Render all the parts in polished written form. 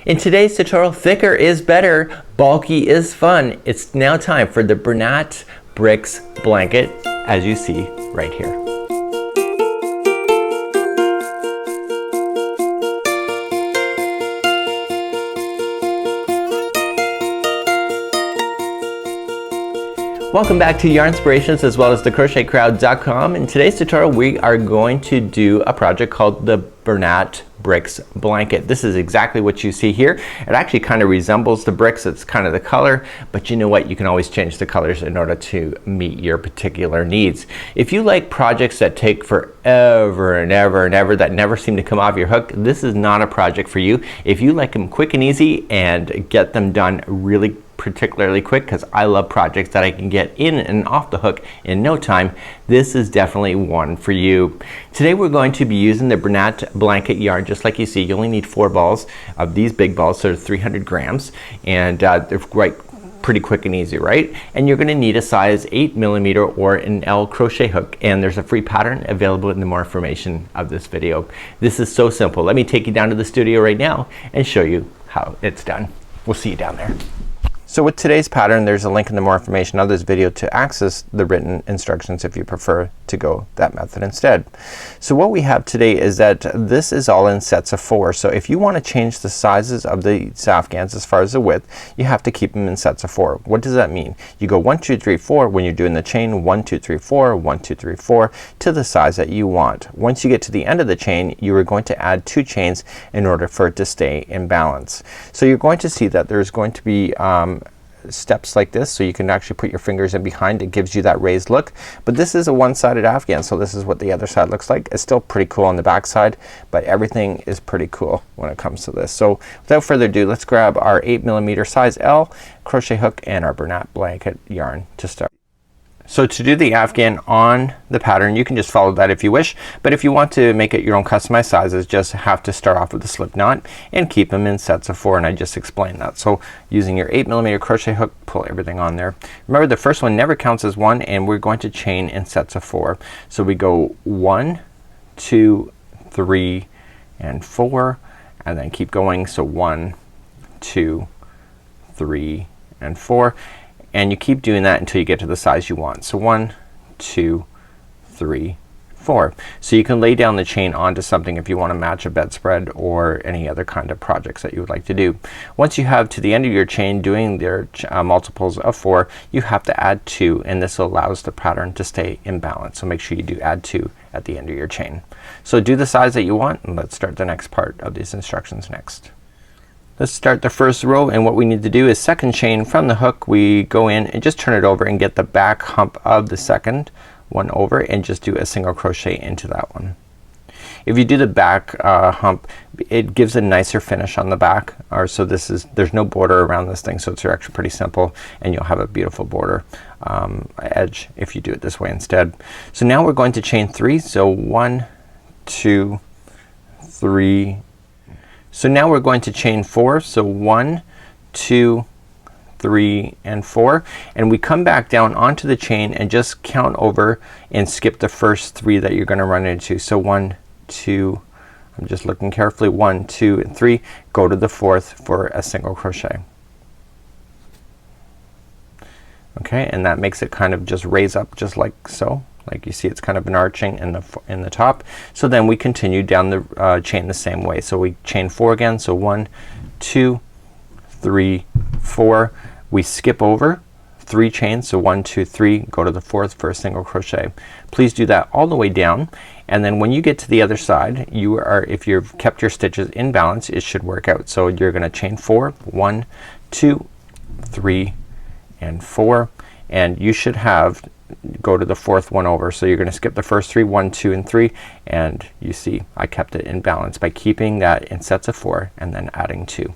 In today's tutorial, thicker is better, bulky is fun. It's now time for the Bernat Bricks blanket, as you see right here. Welcome back to Yarnspirations as well as the crochetcrowd.com. In today's tutorial we are going to do a project called the Bernat Bricks blanket. This is exactly what you see here. It actually kind of resembles the bricks. It's kind of the color, but you know what? You can always change the colors in order to meet your particular needs. If you like projects that take forever and ever and ever, that never seem to come off your hook, this is not a project for you. If you like them quick and easy and get them done really particularly quick, because I love projects that I can get in and off the hook in no time, this is definitely one for you. Today we're going to be using the Bernat blanket yarn. Just like you see, you only need 4 balls of these big balls, so they're 300 grams, and they're pretty quick and easy, right? And you're going to need a size 8mm or an L crochet hook, and there's a free pattern available in the more information of this video. This is so simple. Let me take you down to the studio right now and show you how it's done. We'll see you down there. So with today's pattern, there's a link in the more information of this video to access the written instructions if you prefer to go that method instead. So what we have today is that this is all in sets of 4. So if you want to change the sizes of the Afghans as far as the width, you have to keep them in sets of 4. What does that mean? You go 1, 2, 3, 4 when you're doing the chain, 1, 2, 3, 4, 1, 2, 3, 4 to the size that you want. Once you get to the end of the chain, you are going to add 2 chains in order for it to stay in balance. So you're going to see that there's going to be steps like this, so you can actually put your fingers in behind. It gives you that raised look, but this is a one-sided Afghan, so this is what the other side looks like. It's still pretty cool on the back side, but everything is pretty cool when it comes to this. So without further ado, let's grab our 8mm size L crochet hook and our Bernat blanket yarn to start. So to do the Afghan on the pattern, you can just follow that if you wish, but if you want to make it your own customized sizes, just have to start off with a slip knot and keep them in sets of 4, and I just explained that. So using your 8mm crochet hook, pull everything on there. Remember, the first one never counts as 1, and we're going to chain in sets of 4. So we go 1, 2, 3, and 4, and then keep going. So 1, 2, 3, and 4. And you keep doing that until you get to the size you want. So 1, 2, 3, 4. So you can lay down the chain onto something if you want to match a bedspread or any other kind of projects that you would like to do. Once you have to the end of your chain doing their multiples of 4, you have to add 2, and this allows the pattern to stay in balance. So make sure you do add 2 at the end of your chain. So do the size that you want, and let's start the next part of these instructions next. Let's start the first row, and what we need to do is second chain from the hook. We go in and just turn it over and get the back hump of the second one over, and just do a single crochet into that one. If you do the back hump, it gives a nicer finish on the back. So there's no border around this thing, so it's actually pretty simple, and you'll have a beautiful border edge if you do it this way instead. So now we're going to chain 3. So 1, 2, 3. So now we're going to chain 4. So 1, 2, 3, and 4, and we come back down onto the chain and just count over and skip the first 3 that you're going to run into. So 1, 2, I'm just looking carefully, 1, 2, and 3. Go to the 4th for a single crochet. Okay, and that makes it kind of just raise up just like so. Like you see, it's kind of an arching in the top. So then we continue down the chain the same way. So we chain 4 again. So 1, 2, 3, 4. We skip over 3 chains. So 1, 2, 3. Go to the 4th for a single crochet. Please do that all the way down. And then when you get to the other side, if you've kept your stitches in balance, it should work out. So you're going to chain 4. 1, 2, 3, and 4. And you should go to the 4th one over. So you're going to skip the first 3, 1, 2, and 3, and you see I kept it in balance by keeping that in sets of 4 and then adding 2.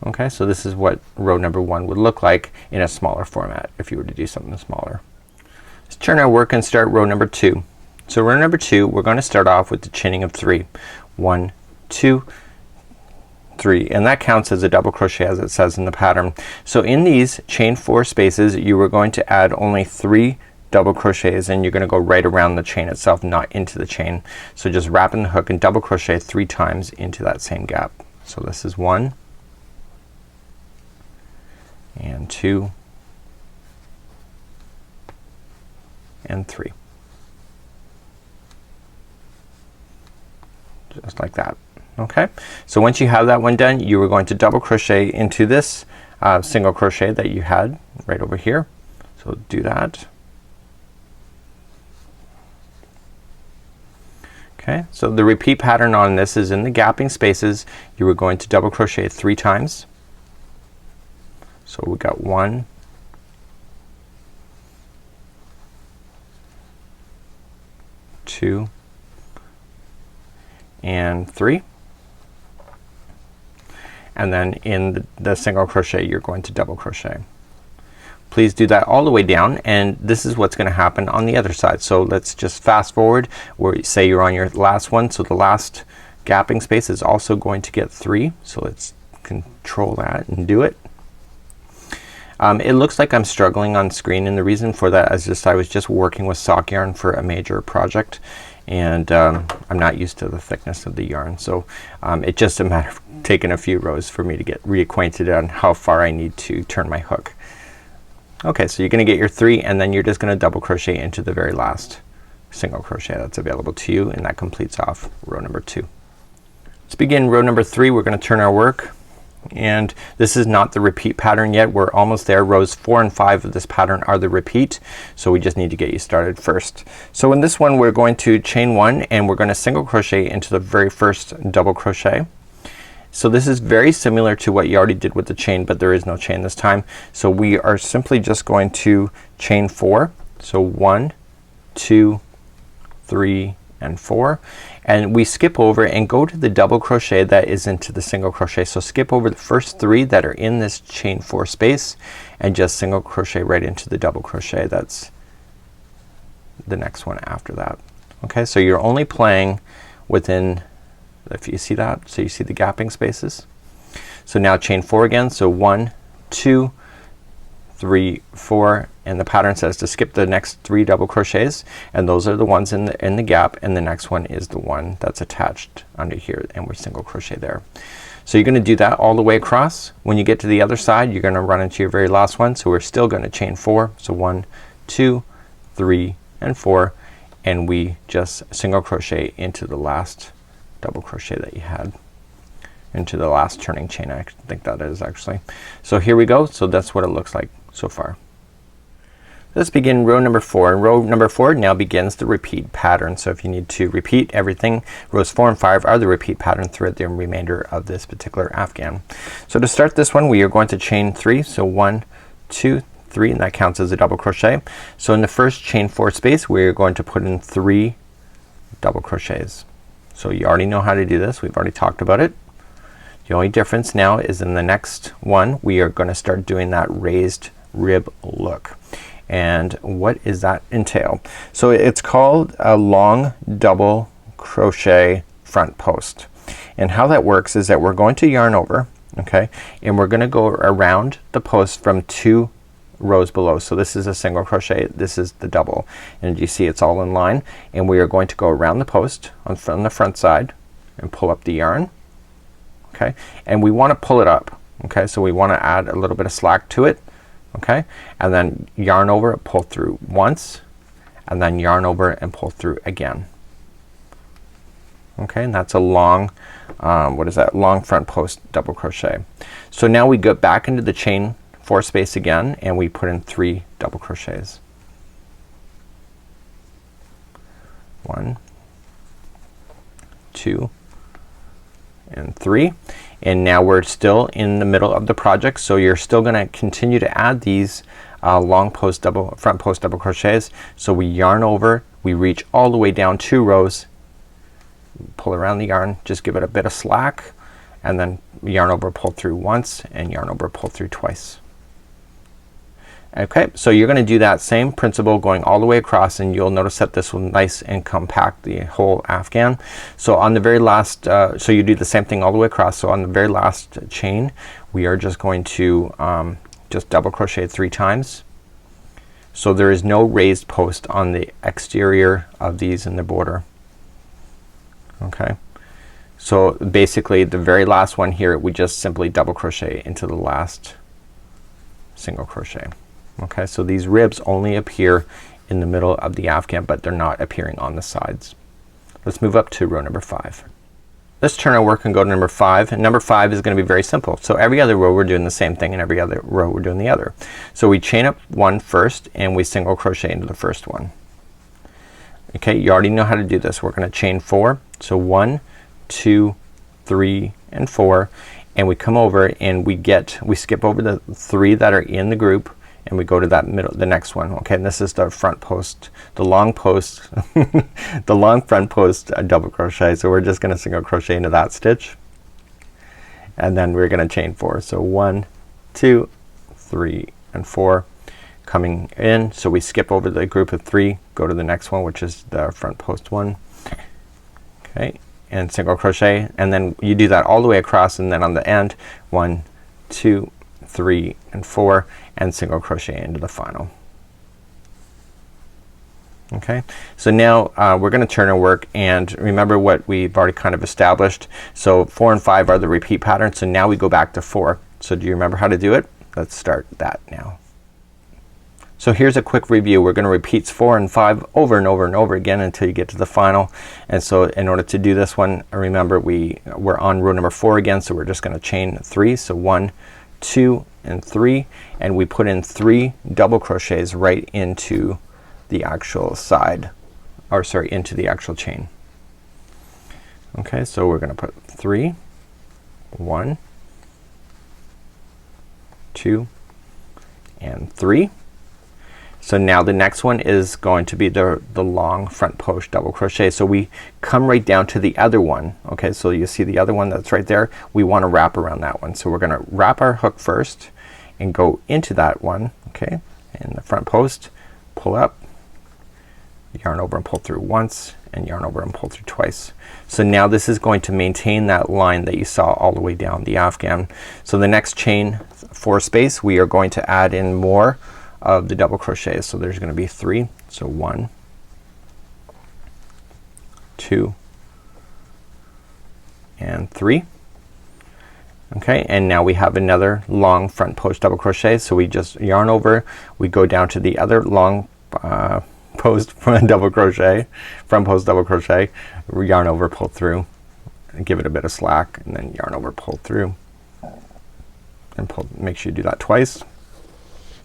Okay, so this is what row number 1 would look like in a smaller format if you were to do something smaller. Let's turn our work and start row number 2. So row number 2, we're going to start off with the chaining of 3. 1, 2, 3, and that counts as a double crochet as it says in the pattern. So in these chain 4 spaces, you are going to add only 3 double crochets, and you're going to go right around the chain itself, not into the chain. So just wrap in the hook and double crochet 3 times into that same gap. So this is 1 and 2 and 3. Just like that. Okay, so once you have that one done, you are going to double crochet into this single crochet that you had right over here. So do that. Okay, so the repeat pattern on this is in the gapping spaces. You are going to double crochet 3 times. So we got 1, 2 and 3, and then in the single crochet you're going to double crochet. Please do that all the way down, and this is what's gonna happen on the other side. So let's just fast forward where say you're on your last one. So the last gapping space is also going to get 3. So let's control that and do it. It looks like I'm struggling on screen, and the reason for that is I was just working with sock yarn for a major project, and I'm not used to the thickness of the yarn. So it's just a matter of taking a few rows for me to get reacquainted on how far I need to turn my hook. Okay, so you're gonna get your 3, and then you're just gonna double crochet into the very last single crochet that's available to you, and that completes off row number 2. Let's begin row number 3. We're gonna turn our work, and this is not the repeat pattern yet. We're almost there. Rows 4 and 5 of this pattern are the repeat, so we just need to get you started first. So in this one we're going to chain 1, and we're gonna single crochet into the very first double crochet. So this is very similar to what you already did with the chain, but there is no chain this time. So we are simply just going to chain 4. So 1, 2, 3 and 4, and we skip over and go to the double crochet that is into the single crochet. So skip over the first 3 that are in this chain 4 space and just single crochet right into the double crochet that's the next one after that. Okay, so you're only playing within, if you see that, so you see the gapping spaces. So now chain 4 again. So 1, 2, 3, 4, and the pattern says to skip the next 3 double crochets, and those are the ones in the gap, and the next one is the one that's attached under here, and we single crochet there. So you're gonna do that all the way across. When you get to the other side you're gonna run into your very last one. So we're still gonna chain 4. So 1, 2, 3 and 4, and we just single crochet into the last double crochet that you had, into the last turning chain. I think that is actually. So here we go. So that's what it looks like so far. Let's begin row number 4. And row number 4 now begins the repeat pattern. So if you need to repeat everything, rows 4 and 5 are the repeat pattern throughout the remainder of this particular Afghan. So to start this one we are going to chain 3. So 1, 2, 3, and that counts as a double crochet. So in the first chain 4 space we're going to put in 3 double crochets. So you already know how to do this. We've already talked about it. The only difference now is in the next one we are going to start doing that raised rib look. And what does that entail? So it's called a long double crochet front post. And how that works is that we're going to yarn over, okay, and we're gonna go around the post from 2 rows below. So this is a single crochet, this is the double, and you see it's all in line, and we are going to go around the post on the front side and pull up the yarn, okay, and we want to pull it up, okay, so we want to add a little bit of slack to it, okay, and then yarn over, pull through once, and then yarn over and pull through again. Okay, and that's a long what is that, long front post double crochet. So now we go back into the chain 4 space again, and we put in 3 double crochets. 1, 2 and 3, and now we're still in the middle of the project, so you're still gonna continue to add these front post double crochets. So we yarn over, we reach all the way down 2 rows, pull around the yarn, just give it a bit of slack, and then yarn over, pull through once, and yarn over, pull through twice. Okay, so you're gonna do that same principle going all the way across, and you'll notice that this will nice and compact the whole Afghan. So on the very last so you do the same thing all the way across. So on the very last chain we are just going to just double crochet 3 times. So there is no raised post on the exterior of these in the border. Okay, So basically the very last one here, we just simply double crochet into the last single crochet. Okay, so these ribs only appear in the middle of the Afghan, but they're not appearing on the sides. Let's move up to row number 5. Let's turn our work and go to number 5, and number 5 is going to be very simple. So every other row we're doing the same thing, and every other row we're doing the other. So we chain up one first and we single crochet into the first one. Okay, you already know how to do this. We're going to chain 4. So 1, 2, 3 and 4, and we come over and we skip over the 3 that are in the group and we go to that middle, the next one. Okay, and this is the front post, the long post the long front post double crochet. So we're just gonna single crochet into that stitch, and then we're gonna chain 4. So 1, 2, 3 and 4 coming in. So we skip over the group of 3, go to the next one, which is the front post one. Okay, and single crochet, and then you do that all the way across, and then on the end 1, 2, 3 and 4 and single crochet into the final. Okay, so now we're gonna turn our work and remember what we've already kind of established. So 4 and 5 are the repeat patterns, so now we go back to 4. So do you remember how to do it? Let's start that now. So here's a quick review. We're gonna repeat 4 and 5 over and over and over again until you get to the final. And so in order to do this one, remember we're on row number 4 again, so we're just gonna chain 3. So 1, 2 and 3, and we put in 3 double crochets right into the actual side, or sorry, into the actual chain. Okay, so we're gonna put 3, 1, 2 and 3. So now the next one is going to be the long front post double crochet. So we come right down to the other one. Okay, so you see the other one that's right there. We want to wrap around that one. So we're gonna wrap our hook first and go into that one. Okay, and the front post, pull up, yarn over and pull through once, and yarn over and pull through twice. So now this is going to maintain that line that you saw all the way down the Afghan. So the next chain 4 space, we are going to add in more of the double crochets. So there's gonna be 3. So 1, 2 and 3. Okay, and now we have another long front post double crochet. So we just yarn over, we go down to the other long post double crochet, front post double crochet, yarn over, pull through, and give it a bit of slack, and then yarn over, pull through, and pull. Make sure you do that twice.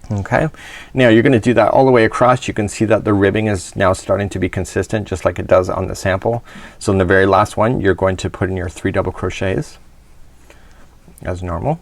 Okay, now you're gonna do that all the way across. You can see that the ribbing is now starting to be consistent, just like it does on the sample. So in the very last one, you're going to put in your 3 double crochets as normal.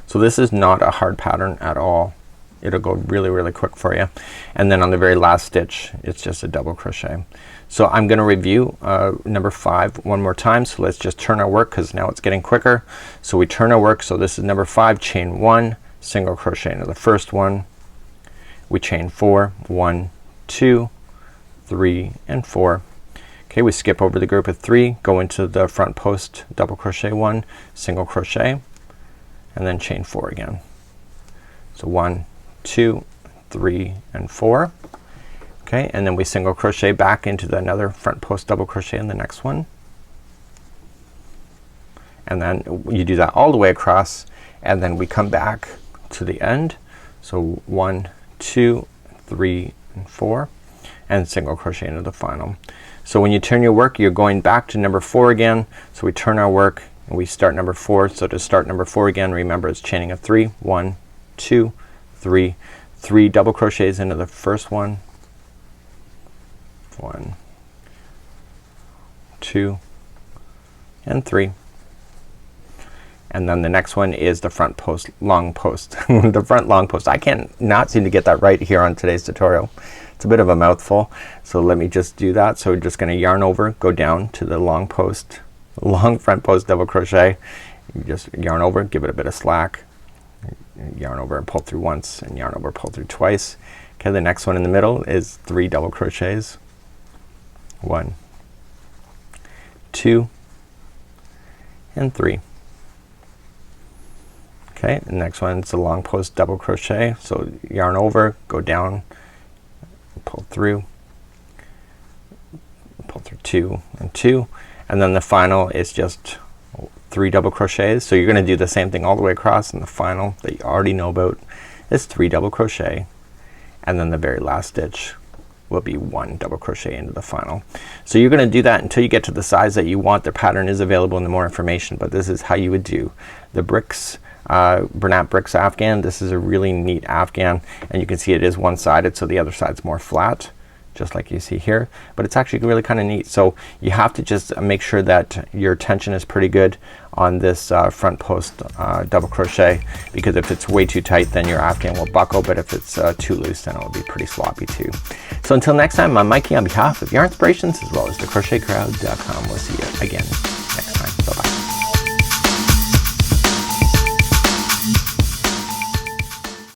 So this is not a hard pattern at all. It'll go really, really quick for you. And then on the very last stitch, it's just a double crochet. So I'm gonna review number 5 one more time. So let's just turn our work, because now it's getting quicker. So we turn our work. So this is number 5, chain 1, single crochet into the first one. We chain 4, 1, 2, 3 and 4. Okay, we skip over the group of 3, go into the front post double crochet 1, single crochet, and then chain 4 again. So 1, 2, 3 and 4. Okay, and then we single crochet back into another front post double crochet in the next one, and then you do that all the way across, and then we come back to the end. So 1, 2, 3 and 4, and single crochet into the final. So when you turn your work, you're going back to number 4 again. So we turn our work and we start number 4. So to start number 4 again, remember it's chaining of 3, 1, 2, 3, 3 double crochets into the first one, 1, 2 and 3, and then the next one is the front post long post the front long post. I can't not seem to get that right here on today's tutorial. It's a bit of a mouthful, so let me just do that. So we're just gonna yarn over, go down to the long post, long front post double crochet. You just yarn over, give it a bit of slack, yarn over and pull through once, and yarn over, pull through twice. Okay, the next one in the middle is 3 double crochets, 1, 2 and 3. Okay, the next one is the long post double crochet. So yarn over, go down, pull through 2 and 2, and then the final is just 3 double crochets. So you're going to do the same thing all the way across, and the final that you already know about is 3 double crochet, and then the very last stitch will be 1 double crochet into the final. So you're going to do that until you get to the size that you want. The pattern is available in the more information, but this is how you would do the bricks, Bernat Bricks Afghan. This is a really neat Afghan, and you can see it is one-sided, so the other side's more flat, just like you see here, but it's actually really kind of neat. So you have to just make sure that your tension is pretty good on this front post double crochet, because if it's way too tight then your Afghan will buckle, but if it's too loose then it'll be pretty sloppy too. So until next time, I'm Mikey on behalf of Yarnspirations as well as thecrochetcrowd.com. We'll see you again.